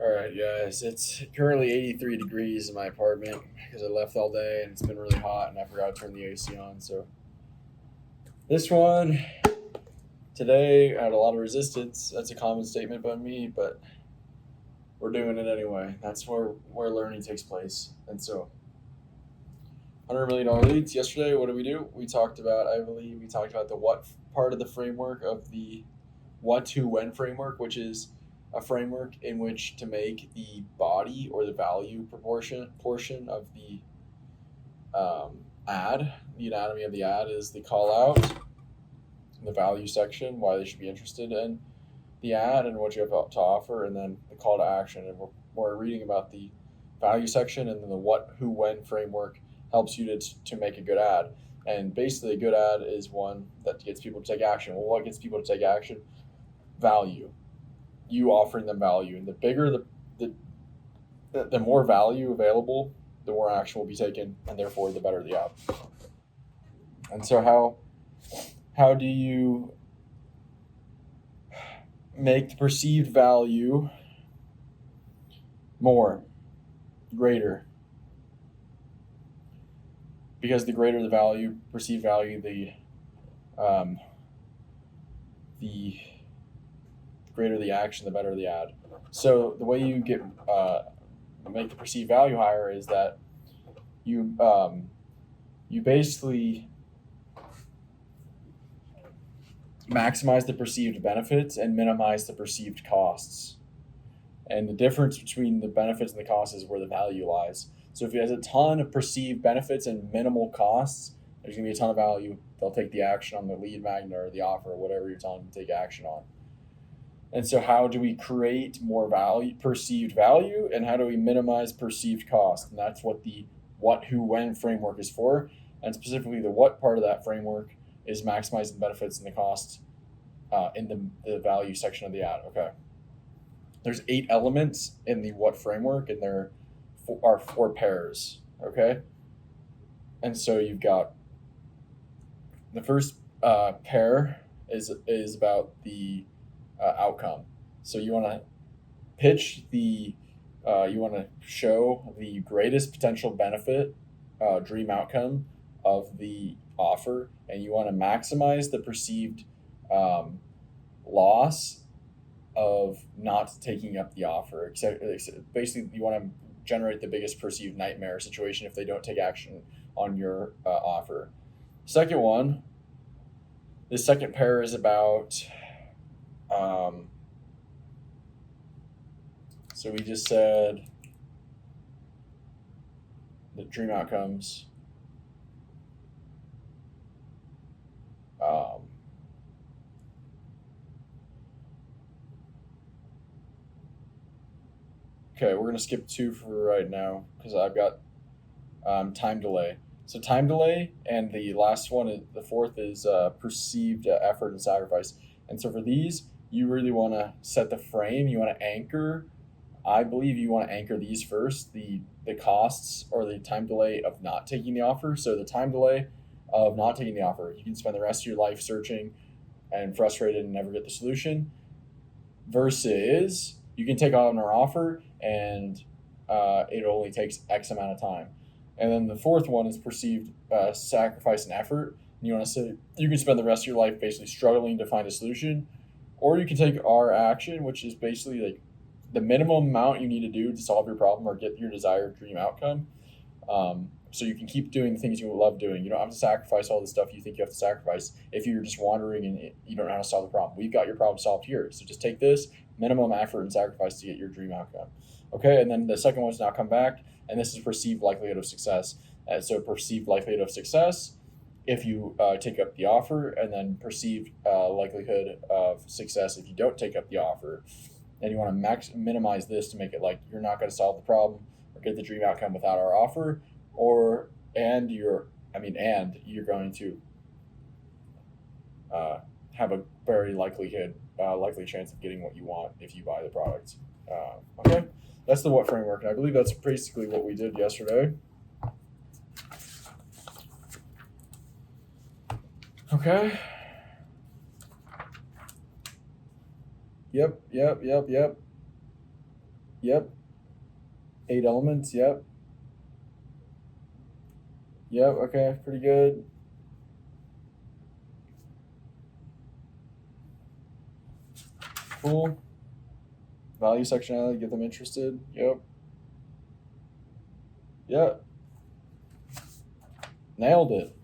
All right, guys. It's currently 83 degrees in my apartment because I left all day and it's been really hot and I forgot to turn the AC on. So this one today I had a lot of resistance. That's a common statement by me, but we're doing it anyway. That's where learning takes place. And so $100 million leads. Yesterday, what did we do? We talked about, I believe, we talked about the what part of the framework of the what to when framework, which is a framework in which to make the body or the value proportion portion of the ad. The anatomy of the ad is the call out, the value section, why they should be interested in the ad and what you have to offer, and then the call to action. And we're reading about the value section, and then the what, who, when framework helps you to make a good ad. And basically, a good ad is one that gets people to take action. Well, what gets people to take action? Value. You offering them value, and the bigger the more value available, the more action will be taken, and therefore the better the ad. And so how do you make the perceived value more, greater? Because the greater the value, perceived value, um, the greater the action, the better the ad. So the way you get make the perceived value higher is that you basically maximize the perceived benefits and minimize the perceived costs. And the difference between the benefits and the costs is where the value lies. So if he has a ton of perceived benefits and minimal costs, there's going to be a ton of value. They'll take the action on the lead magnet or the offer or whatever you're telling them to take action on. And so how do we create more value, perceived value, and how do we minimize perceived cost? And that's what the what, who, when framework is for. And specifically the what part of that framework is maximizing benefits and the costs in the value section of the ad. Okay. There's 8 elements in the what framework, and there are 4 pairs. Okay. And so you've got the first pair is about the outcome. So you want to pitch you want to show the greatest potential benefit, dream outcome of the offer, and you want to maximize the perceived loss of not taking up the offer. Except, basically, you want to generate the biggest perceived nightmare situation if they don't take action on your offer. Second one, the second pair is about. So we just said the dream outcomes. Okay, we're going to skip 2 for right now because I've got time delay. So time delay, and the last one, the fourth is perceived effort and sacrifice. And so for these, you really want to set the frame. You want to anchor. I believe you want to anchor these first, the costs or the time delay of not taking the offer. So the time delay of not taking the offer, you can spend the rest of your life searching and frustrated and never get the solution, versus you can take on our offer and it only takes X amount of time. And then the fourth one is perceived sacrifice and effort. And you want to say you can spend the rest of your life basically struggling to find a solution, or you can take our action, which is basically like the minimum amount you need to do to solve your problem or get your desired dream outcome. So you can keep doing the things you love doing. You don't have to sacrifice all the stuff you think you have to sacrifice if you're just wandering and you don't know how to solve the problem. We've got your problem solved here. So just take this minimum effort and sacrifice to get your dream outcome. Okay, and then the second one is now come back, and this is perceived likelihood of success. So perceived likelihood of success if you take up the offer, and then perceived likelihood of success if you don't take up the offer. And you want to minimize this to make it like you're not going to solve the problem or get the dream outcome without our offer, and you're going to have a very likely chance of getting what you want if you buy the product. Okay, that's the what framework, and I believe that's basically what we did yesterday. Okay. Yep. Yep. 8 elements. Yep. Yep. Okay. Pretty good. Cool. Value sectionality. Get them interested. Yep. Yep. Nailed it.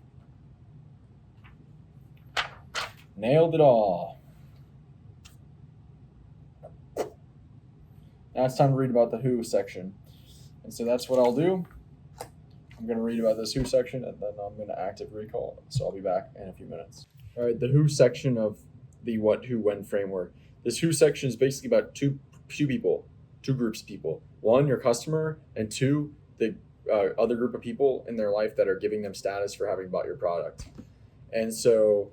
Nailed it all. Now it's time to read about the who section. And so that's what I'll do. I'm going to read about this who section, and then I'm going to active recall. So I'll be back in a few minutes. All right, the who section of the what, who, when framework. This who section is basically about two people, two groups of people. One, your customer, and two, the other group of people in their life that are giving them status for having bought your product. And so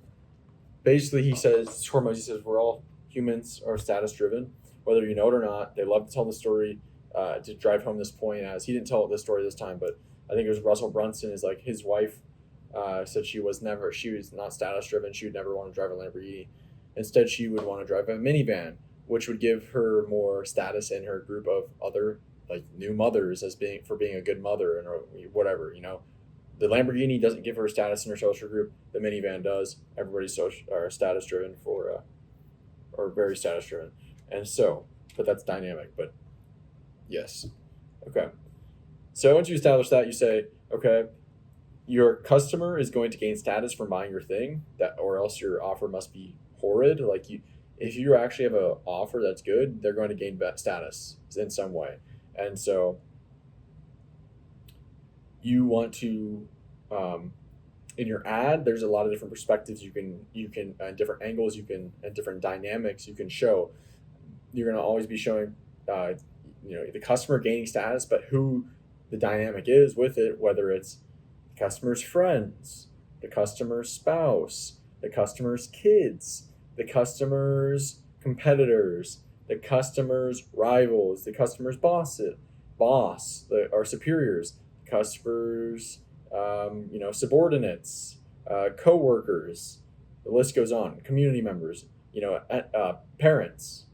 basically he says, we're all humans are status driven, whether you know it or not. They love to tell the story to drive home this point, as he didn't tell this story this time, but I think it was Russell Brunson, is like his wife said she was not status driven. She would never want to drive a Lamborghini. Instead, she would want to drive a minivan, which would give her more status in her group of other like new mothers as being a good mother and or whatever, The Lamborghini doesn't give her status in her social group. The minivan does. Everybody's status driven or very status driven. And so, but that's dynamic, but yes. Okay. So once you establish that, you say, okay, your customer is going to gain status from buying your thing, or else your offer must be horrid. If you actually have an offer that's good, they're going to gain status in some way. And so you want to, in your ad, there's a lot of different perspectives you can different angles and different dynamics you can show. You're going to always be showing, the customer gaining status, but who the dynamic is with it, whether it's the customer's friends, the customer's spouse, the customer's kids, the customer's competitors, the customer's rivals, the customer's boss, our superiors, the customer's subordinates, co-workers. The list goes on. Community members, parents,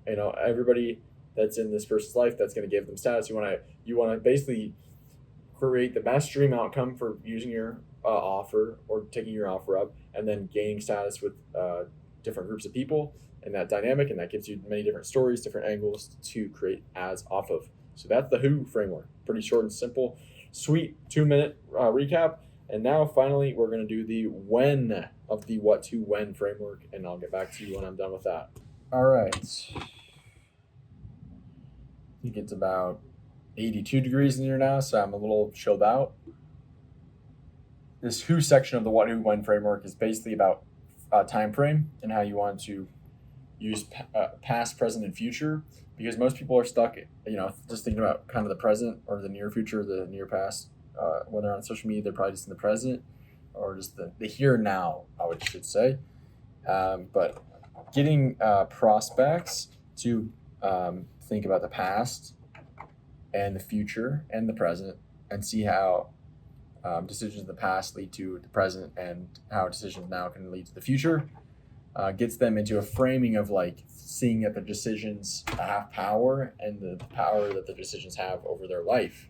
everybody that's in this person's life that's going to give them status. You want to basically create the best dream outcome for using your offer or taking your offer up, and then gaining status with different groups of people and that dynamic, and that gives you many different stories, different angles to create ads off of. So that's the who framework. Pretty short and simple, sweet 2-minute recap. And now finally we're going to do the when of the what to when framework, and I'll get back to you when I'm done with that. All right. I think it's about 82 degrees in here now, so I'm a little chilled out. This who section of the what, who, when framework is basically about time frame and how you want to use past, present, and future, because most people are stuck, just thinking about kind of the present or the near future, the near past. When they're on social media, they're probably just in the present or just the here and now, I should say. But getting prospects to think about the past and the future and the present, and see how decisions in the past lead to the present and how decisions now can lead to the future, gets them into a framing of seeing that the decisions have power, and the power that the decisions have over their life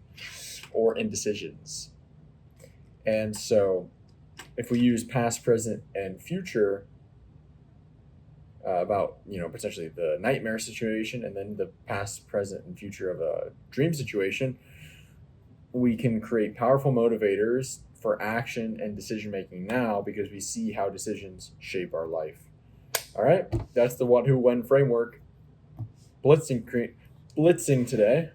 or indecisions. And so if we use past, present, and future about potentially the nightmare situation, and then the past, present, and future of a dream situation, we can create powerful motivators for action and decision making now, because we see how decisions shape our life. All right, that's the what, who, when framework. Blitzing today,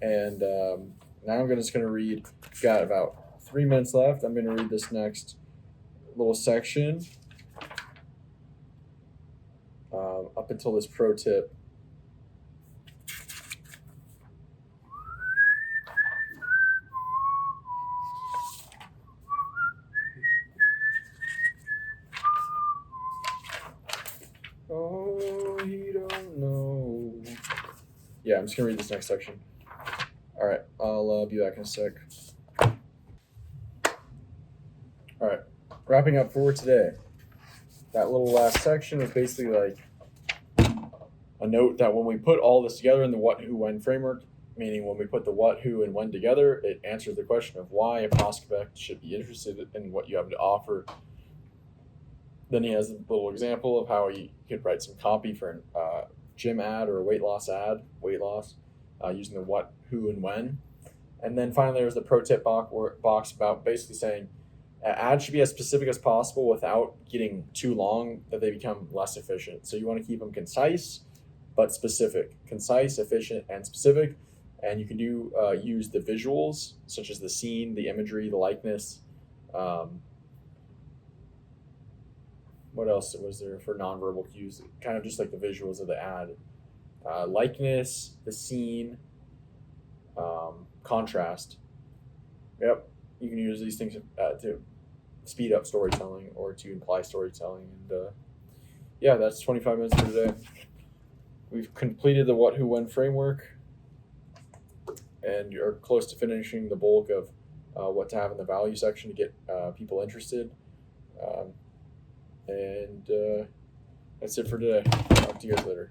and now I'm just going to read. Got about 3 minutes left. I'm going to read this next little section up until this pro tip. Oh, you don't know. Yeah, I'm just going to read this next section. All right, I'll be back in a sec. All right, wrapping up for today. That little last section was basically A note that when we put all this together in the what, who, when framework, meaning when we put the what, who, and when together, it answers the question of why a prospect should be interested in what you have to offer. Then he has a little example of how he could write some copy for a gym ad or a weight loss ad, using the what, who, and when. And then finally, there's the pro tip box about basically saying ads should be as specific as possible without getting too long that they become less efficient. So you want to keep them concise but specific, concise, efficient, and specific. And you can use the visuals such as the scene, the imagery, the likeness. What else was there for nonverbal cues? Kind of just like the visuals of the ad, likeness, the scene, contrast. Yep, you can use these things to speed up storytelling or to imply storytelling. And yeah, that's 25 minutes for today. We've completed the what, who, when framework, and you're close to finishing the bulk of what to have in the value section to get people interested. And that's it for today. Talk to you guys later.